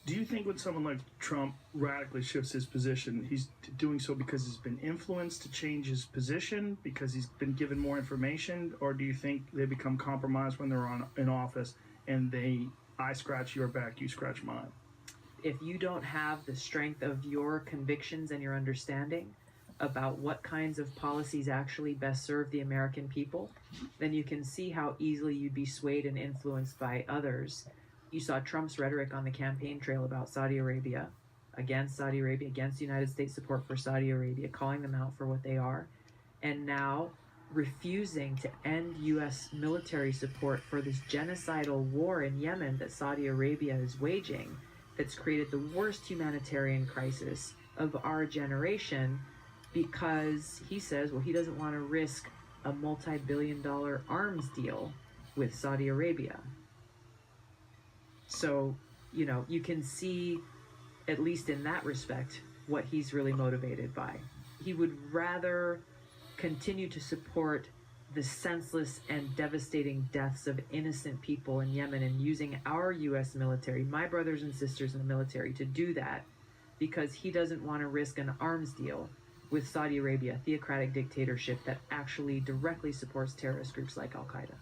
Do you think when someone like Trump radically shifts his position, he's doing so because he's been influenced to change his position, because he's been given more information, or do you think they become compromised when they're in office and I scratch your back, you scratch mine? If you don't have the strength of your convictions and your understanding about what kinds of policies actually best serve the American people, then you can see how easily you'd be swayed and influenced by others. You saw Trump's rhetoric on the campaign trail about Saudi Arabia, against Saudi Arabia, against United States support for Saudi Arabia, calling them out for what they are, and now refusing to end U.S. military support for this genocidal war in Yemen that Saudi Arabia is waging, that's created the worst humanitarian crisis of our generation, because he says, well, he doesn't want to risk a multi-billion-dollar arms deal with Saudi Arabia. So, you can see, at least in that respect, what he's really motivated by. He would rather continue to support the senseless and devastating deaths of innocent people in Yemen and using our U.S. military, my brothers and sisters in the military, to do that, because he doesn't want to risk an arms deal with Saudi Arabia, a theocratic dictatorship that actually directly supports terrorist groups like Al-Qaeda.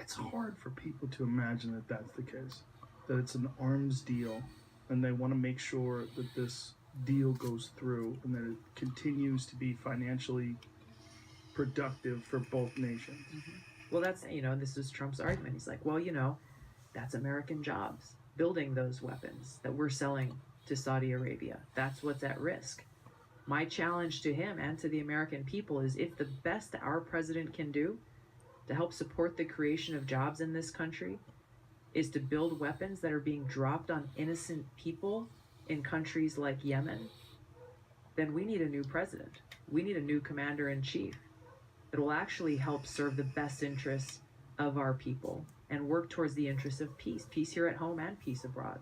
It's hard for people to imagine that that's the case, that it's an arms deal and they want to make sure that this deal goes through and that it continues to be financially productive for both nations. Mm-hmm. Well, that's, this is Trump's argument. He's like, well, that's American jobs, building those weapons that we're selling to Saudi Arabia. That's what's at risk. My challenge to him and to the American people is, if the best our president can do to help support the creation of jobs in this country is to build weapons that are being dropped on innocent people in countries like Yemen, then we need a new president. We need a new commander-in-chief that will actually help serve the best interests of our people and work towards the interests of peace here at home and peace abroad.